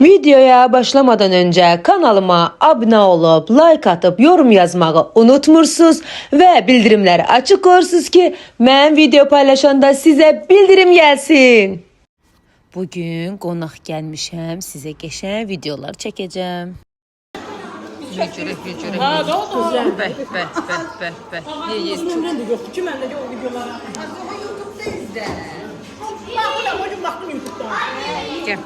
Videoya başlamadan önce kanalıma abone olup like atıp yorum yazmayı unutmursunuz ve bildirimleri açık koyursunuz ki ben video paylaşanda size bildirim gelsin. Bugün qonaq gəlmişəm, sizə qəşəng videolar çəkəcəm. Yücürük. Ha, doğru. Bəh. Ye. Kimden de yoktu. Kimden de o videolara. Ben bugün baktım YouTube'da. Gel.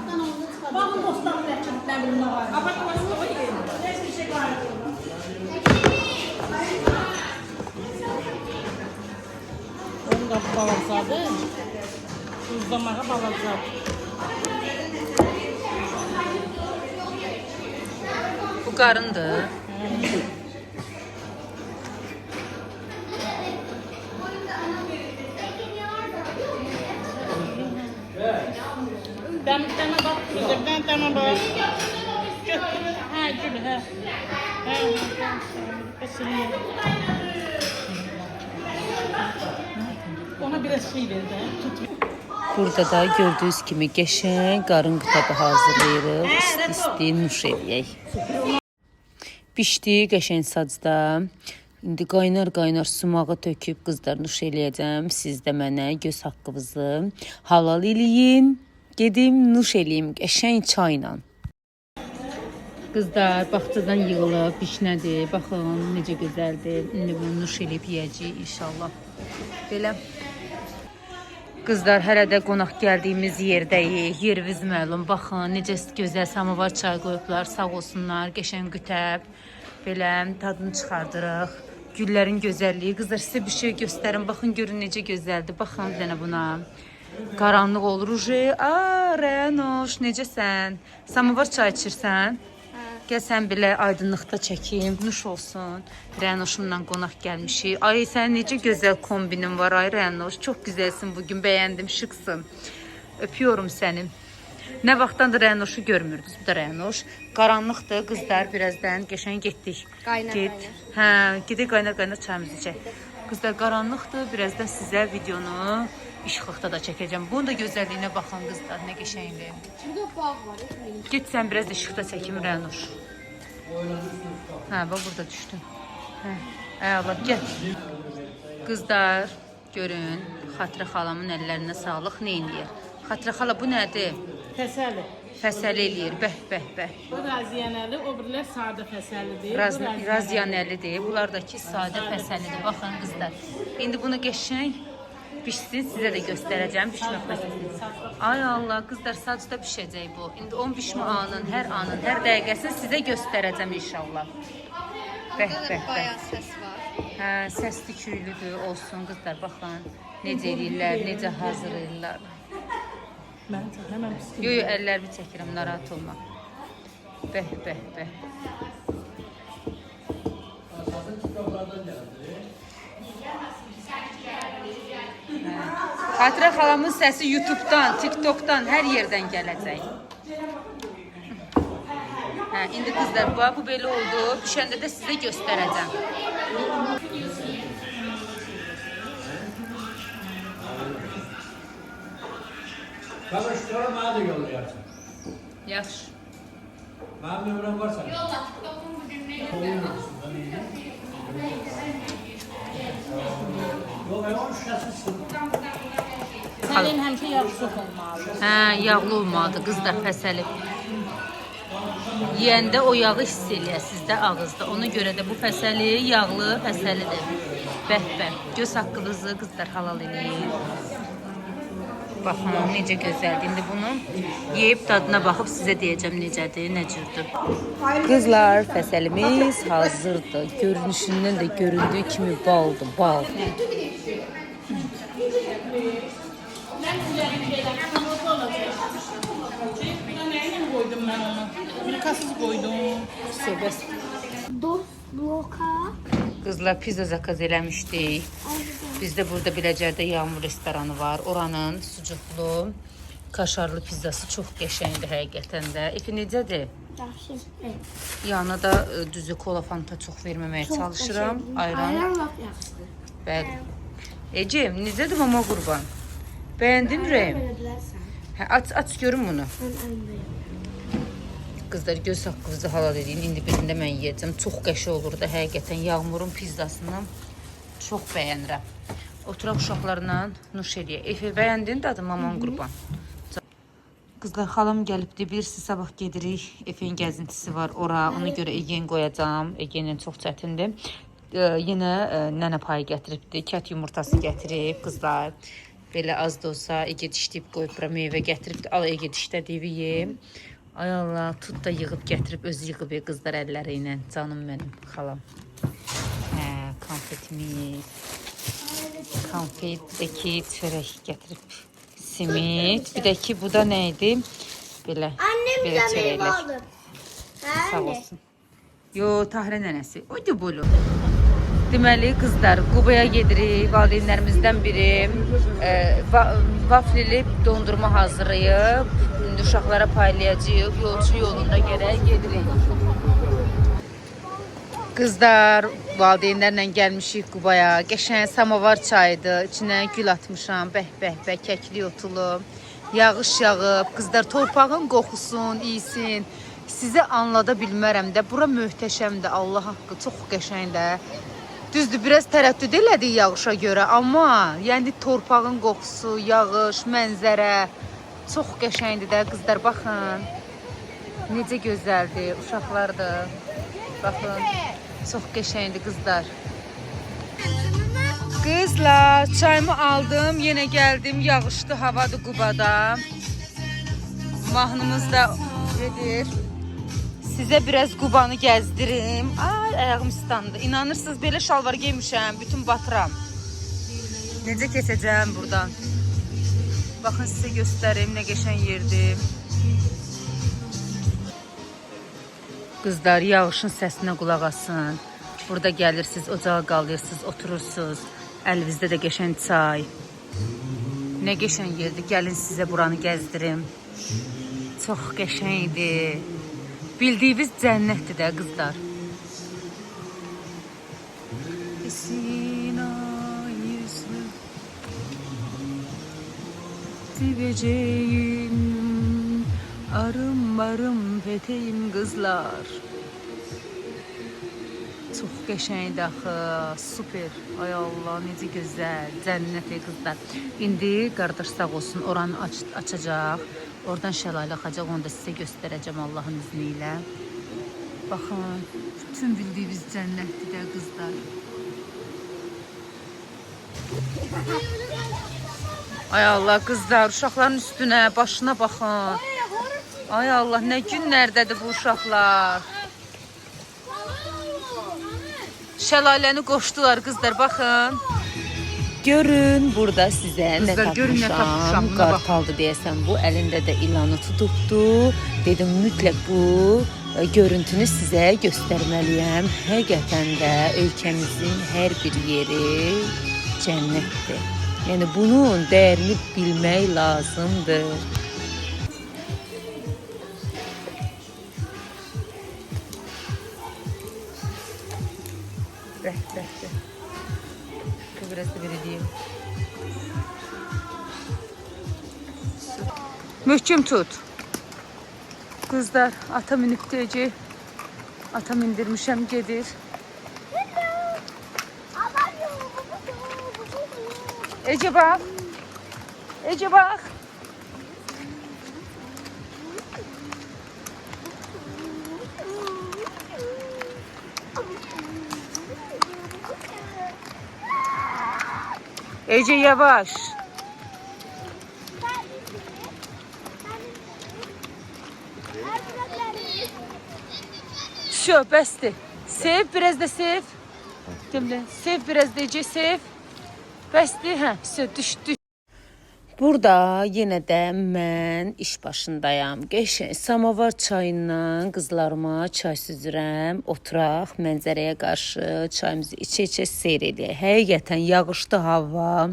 Bakın dostlarım ne bunlar var. Apartmanın o değil. Neyse bir şey var. Onu da balansadı. Tuzlamağa balansadı. Bu qarındır. Deme bak. Deme bak. Ha, gül ha. Ona biraz şey verdi. Burada da gördüğünüz kimi qəşəng qarın qutabı hazırlayırıq. İsti nuş eləyək. Pişdi qəşəng sacda. İndi qaynar sumağı töküb qızlar nuş eləyəcəm. Siz də mənə göz haqqınızı halal eləyin. Gedim nuş eləyim qəşəng çayla. Qızlar bağçadan yığılıb bişnədir. Baxın necə gözəldir. İndi bunu nuş eləyib yeyəcəyik inşallah. Belə. Qızlar hələ də qonaq gəldiyimiz yerdəyik. Yerimiz məlum. Baxın necə gözəl samovar çay qoyublar. Sağ olsunlar. Qəşəng qütəb. Belə tadını çıxardırıq. Güllərin gözəlliyi. Qızlar sizə bir şey göstərim. Baxın görün necə gözəldir. Baxın bir dənə buna. Qaranlıq olur ucu. Rənoş necəsən? Samovar çay içirsən? Gəl sən belə aydınlıqda çəkim. Nuş olsun. Rənoşumla qonaq gəlmişik. Ay sən necə gözəl kombinin var ay Rənoş. Çox gözəlsin bugün. Bəyəndim, şıqsın. Öpüyorum səni. Nə vaxtdandır Rənoşu görmürdünüz. Bu da Rənoş. Qaranlıqdır qızlar. Birazdan qəşəng getdik. Qaynar. Hə, gedək qaynar çayımızı içək. Qızlar qaranlıqdır. Birazdan sizə videonu işıqlıqda da çəkəcəm. Bunun da gözəlliyinə baxın qızlar. Nə qəşəngdir. Burada bağ var. Get sən biraz da işıqda çəkim Rənoş. Hə, bax burada düşdün. Hə, Allah gəl. Qızlar, görün. Xatirə xalamın əllərinə sağlıq. Nə eləyir? Xatirə xala bu nədir? Fəsəli. Fəsəli eləyir. Bəh. Bu raziyanəli, o birilər sadə fəsəlidir. Raziyanəlidir. Bunlardakı sadə fəsəlidir. Baxın qızlar. İndi bunu qəşəng pişsin, sizə də göstərəcəm pişmə prosesini. Ay Allah, qızlar sacda pişəcək bu. İndi 10 pişmə anın, hər dəqiqəsini sizə göstərəcəm inşallah. Bəh. Bayağı ses var. Hə, səsli küylüdür, olsun qızlar, baxın. Necə eləyirlər, necə hazırlayırlar. Mən çəkəməm pisdir. Yo, əllərimi çəkirəm, narahat olma. Bəh. Xatirə xalamın səsi YouTube'dan, TikTok'dan, hər yerdən gələcək. Hə, indi qızlar, bu belə oldu. Pişəndə də sizə göstərəcəm. Karıştıralım, bana da yollayarsın. Yaxşı. Benim nömrem var sana. Yok, ben onun şişesini Sənin həmişə yaxşı olmalı. Hə, yağlı olmalıdır qızlar, fəsəli. Yeyəndə o yağı hiss eləyəsiniz də ağızda. Ona görə də bu fəsəli, yağlı fəsəlidir. Bəh. Göz haqqınızı qızlar halal eləyin. Baxın, necə gözəldir. İndi bunu yeyib dadına baxıb sizə deyəcəm necədir, nə cürdür. Qızlar, fəsəlimiz hazırdır. Görünüşündən də göründüyü kimi baldır, bal. Mən sizlərin şeydən hamurda olacaq. Buna nəylə qoydum mən onu? Milkasız qoydum. Söbəs. Dost bloka. Qızlar, pizza zakaz eləmişdik. Bizdə burada Biləcərdə Yağmur restoranı var. Oranın sucuklu, kaşarlı pizzası çox qəşəngdir həqiqətən də. Efi necədir? Yaxşı. Yanına da düzü kola fanta çox verməməyə çalışıram. Ayran. Ayran lap yaxşıdır. Bəli. Ecem, necədir mama qurban? Bəyəndin Rəyim? Belə bilərsən. Hə, aç görüm bunu. Mən əndəyim. qızlar, göz haqqınızı halal edin. İndi birində mən yeyəcəm. Çox qəşəng olur da həqiqətən. Yağmurun pizzasını çox bəyənirəm. Oturaq uşaqlarla nuş eləyək. Efe, bəyəndin dadım, aman qurban. Qızlar, xalam gəlibdi. Bilirsiniz, sabah gedirik. Efe'nin gəzintisi var ora. Ona görə egen qoyacağım. Egenin çox çətindir. Yenə nənə payı gətiribdi. Kət yumurtası gətirib qızlar. Belə az da olsa Ege dişləyib qoyub bura meyvə gətiribdi. Al Ege dişlədiyi yeyim. Ay Allah, tut da yığıb gətirib, özü yığıb qızlar əlləri ilə. Canım mənim, xalam. Konfetimiz. Konfet, bir də ki, çörək gətirib. Simit, bir də ki, bu da nə idi? Belə, belə çörəklər. Sağ olsun. Yo, Tahirə nənəsi. O da bolu. Deməli, qızlar, Qubaya gedirik. Valideynlərimizdən biri vaflili dondurma hazırlayıb. Uşaqlara paylayacağıq. Yolçu yolunda gərək gedirik. Qızlar, valideynlərlə gəlmişik Qubaya. Qəşəng samovar çayıdır. İçinə gül atmışam. Bəh, kəkli otulu. Yağış yağıb. Qızlar, torpağın qoxusun, iyisin. Sizə anlada bilmərəm də. Bura möhtəşəmdir. Allah haqqı, çox qəşəngdir. Düzdür, biraz tərəddüd elədik yağışa görə. Amma yəni torpağın qoxusu, yağış, mənzərə çox qəşəngdir də. Qızlar, baxın. Necə gözəldir. Uşaqlardır. Baxın. Çox qəşəngdir qızlar. Qızlar, çayımı aldım, yenə gəldim. Yağışlı havadır Qubada. Mahnımız da gedir. Sizə biraz Qubanı gəzdirim. Ay, ayağım islandı. İnanırsınız, belə şalvar giymişəm, bütün batıram. Necə keçəcəm buradan? Baxın, sizə göstərim, nə qəşəng yerdir. Qızlar, yağışın səsinə qulaq asın. Burada gəlirsiniz, ocağa qalırsınız, oturursunuz. Əlinizdə də qəşəng çay. Nə qəşəng yerdir. Gəlin sizə buranı gəzdirim. Çox qəşəngdir. Bildiyiniz cənnətdir də qızlar. Seveceğim arım peteyim qızlar. Çox qəşəngdir axı, super. Ay Allah, necə gözəl, cənnətdir qızlar. İndi qardaş sağ olsun oranı açacaq. Oradan şəlalə axacaq, onu da sizə göstərəcəm Allahın izni ilə. Baxın, bütün bildiyiniz cənnətdir də qızlar. Ay Allah, qızlar, uşaqların üstünə, başına baxın. Ay Allah, nə günlərdədir bu uşaqlar. Şəlaləni qoşdular qızlar, baxın. Görün, burada sizə nə tapmışam. Qartaldı deyəsən, bu əlində də ilanı tutubdu. Dedim, mütləq bu görüntünü sizə göstərməliyəm. Həqiqətən də ölkəmizin hər bir yeri cənnətdir. Yəni, bunun dəyərini bilmək lazımdır. Rəhbətdir. Biraz da belə deyim. Möhkəm tut. Qızlar, ata minib deyəcək. Ata mindirmişəm, gedir. Ece bax. Ece bax. Ece yavaş. Şu, bəsdir. Sev, biraz da sev. Demle, sev biraz da Ece, sev. Bəsdir, hə, düşdü. Burada yenə də mən iş başındayam. Qəşəng samovar çayından qızlarıma çay süzürəm. Oturaq, mənzərəyə qarşı çayımızı içə-içə seyr edək. Həqiqətən yağışlı hava,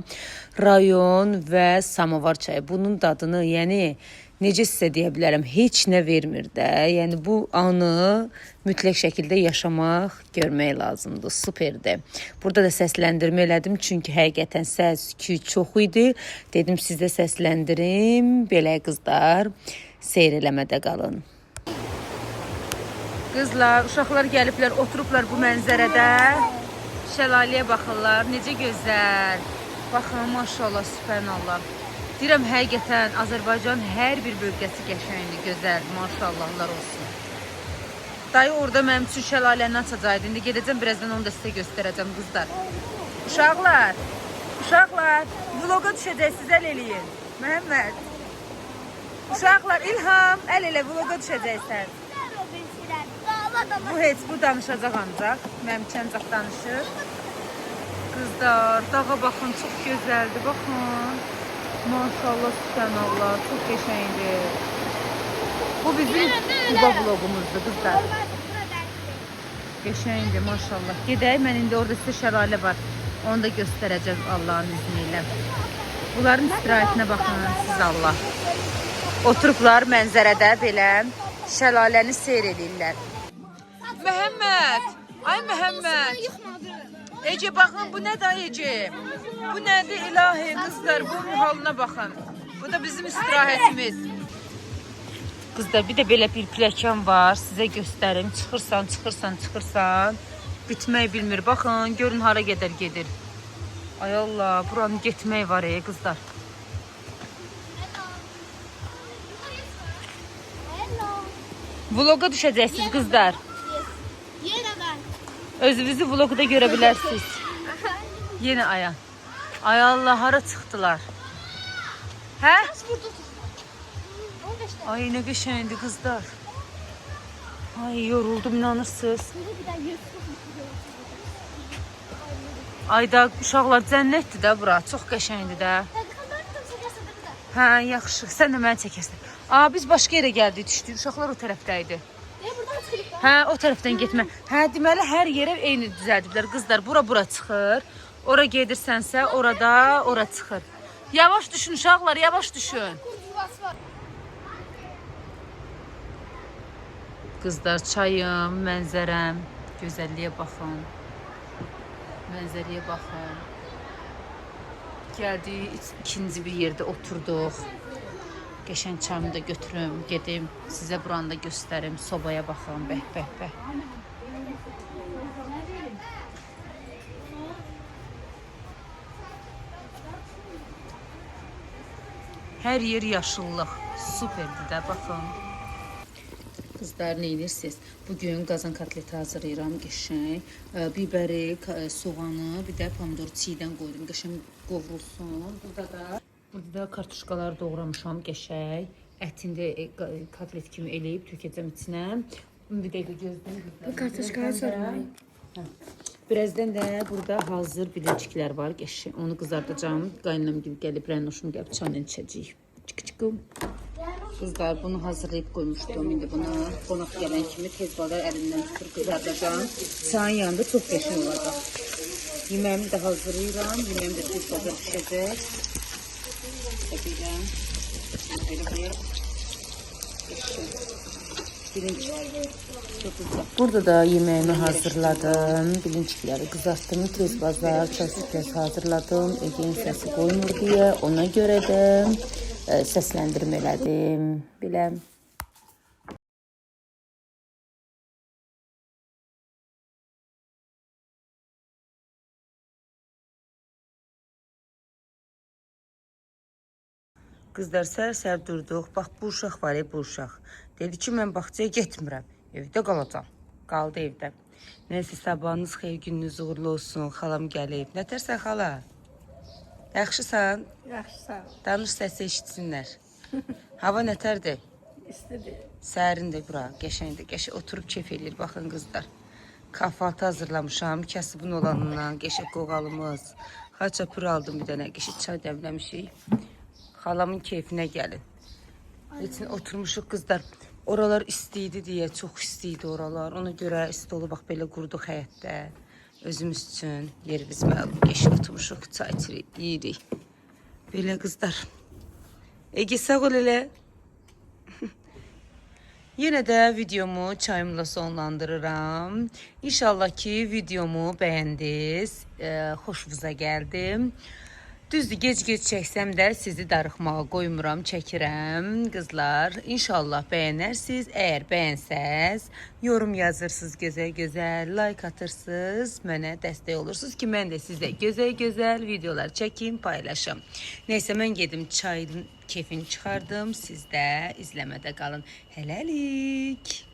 rayon və samovar çayı. Bunun dadını, yəni necə sizə deyə bilərəm, heç nə vermir də. Yəni bu anı mütləq şəkildə yaşamaq, görmək lazımdır. Superdir. Burada da səsləndirmə elədim, çünki həqiqətən səs-küy çox idi. Dedim sizə səsləndirim. Belə qızlar, seyr eləmədə qalın. Qızlar, uşaqlar gəliblər, oturublar bu mənzərədə. Şəlaləyə baxırlar. Necə gözəl. Baxın, maşallah, sübhanallah. Deyirəm, həqiqətən Azərbaycan hər bir bölgəsi qəşəngdir, gözəldir. Maşallahlar olsun. Dayı orada mənim üçün şəlaləni açacaqdı. İndi gedəcəm, birazdan onu da sizə göstərəcəm, qızlar. Uşaqlar, vloga düşəcəksiniz, əl eləyin. Məhəmməd. Uşaqlar, İlham, əl elə, vloga düşəcəksən. Bu heç, bu danışacaq ancaq. Mənim ancaq danışır. Qızlar, dağa baxın, çox gözəldir, baxın. Maşallah, sübhanallah, çox qəşəngdir. Bu bizim Quba vlogumuzdur, qızlar. Qəşəngdir, maşallah. Gedək, mən indi orada sizə şəlalə var. Onu da göstərəcəm Allahın izniyle. Bunların istirahətinə baxın, siz Allah. Oturublar mənzərədə belə şəlaləni seyr edirlər. Məhəmməd, ay Məhəmməd. Ece baxın, bu nədir Ece? Bu nədir ilahi qızlar, bunun halına baxın. Bu da bizim istirahətimiz. Qızlar, bir də belə bir pləkan var, sizə göstərim. Çıxırsan. Bitmək bilmir. Baxın, görün hara gedir. Ay Allah, buranın getmək var qızlar. Vloga düşəcəksiniz qızlar. Özünüzü vlogda görə bilərsiniz. Yenə Ayan. Ay Allah, hara çıxdılar? Hə? Ay, nə qəşəngdir qızlar. Ay, yoruldum, inanırsınız. Ayda uşaqlar cənnətdir də bura, çox qəşəngdir də. Hə, yaxşı, sən də məni çəkərsən. Biz başqa yerə gəldik, düşdük, uşaqlar o tərəfdəydi. Hə, o tərəfdən getmə. Hə, deməli, hər yerə eyni düzəldiblər. Qızlar, bura çıxır. Ora gedirsənsə, ora çıxır. Yavaş düşün uşaqlar, yavaş düşün. Qızlar, çayım, mənzərəm, gözəlliyə baxın. Mənzərəyə baxın. Gəldik, ikinci bir yerdə oturduq. Qəşəng çayımı da götürüm, gedim, sizə buranı da göstərim. Sobaya baxın, bəh. Hər yer yaşıllıq, superdir də, baxın. Qızlar, nə edirsiniz? Bugün qazan kotleti hazırlayıram, qəşəng. Bibəri, soğanı, bir də pomidor çiğdən qoydum, qəşəng qovrulsun. Burada da kartuşkalar doğramışam, qəşəng. Ətini də kotlet kimi eləyib tökəcəm içinə. Bir dəqiqə gözləyim. Bu kartuşkayı sormayın. Birazdan da burada hazır bileciklər var, qəşəng. Onu qızardacağım. Qaynanam gibi gəlib, rənoşum gəlib çayla içəcəyik. Çık. Kızlar, bunu hazırlayıb qoymuşdum. İndi buna qonaq gələn kimi tez badar əlindən tutur qızardacağım. Çayın yanında çox qəşəng olacaq. Yeməyimi də hazırlayıram. Yeməyim də tez badar pişəcək. Təqiyəm. Belə qoyarım. Burada da yeməyimi hazırladım. Bilincikləri qızartdım. Tez bazar, çay sütləsi hazırladım. Ege'nin səsi qoymur deyə ona görə də səsləndirmə elədim. Biləm. Qızlar, səhər durduq. Bax, bu uşaq var bu uşaq. Dedi ki, mən bağçaya getmirəm. Evdə qalacam. Qaldı evdə. Neyse, sabahınız xeyir, gününüz uğurlu olsun. Xalam gəlib. Nətərsən xala? Yaxşısan? Yaxşısan. Danış səsi eşitsinlər. Hava nətərdir? İstədi. Sərindir bura. Qəşəngdir. Qəşəng oturub keyf eləyir. Baxın qızlar. Kahvaltı hazırlamışam. Kasıbın olanından. Qəşəng qoğalımız. Xaçapur aldım bir dənə. Qəşəng çay dəmləmişik. Xalamın keyfinə gəlin. Üçün oturmuşuq qızlar. Oralar istiydi deyə, çox istiydi oralar. Ona görə stolu bax belə qurduq həyətdə. Özümüz üçün yerimiz məlum. Qəşəng oturmuşuq, çay yeyirik. Belə qızlar. Ege, sağ ol elə. Yenə də videomu çayımla sonlandırıram. İnşallah ki videomu bəyəndiniz, xoşunuza gəldi. Düzdür, gec-gec çəksəm də sizi darıxmağa qoymuram, çəkirəm. Qızlar, inşallah bəyənərsiniz. Əgər bəyənsəz, yorum yazırsınız gözəl-gözəl, like atırsınız, mənə dəstək olursunuz ki, mən də sizə gözəl-gözəl videolar çəkim, paylaşım. Neysə, mən gedim çayın keyfini çıxardım. Siz də izləmədə qalın. Hələlik.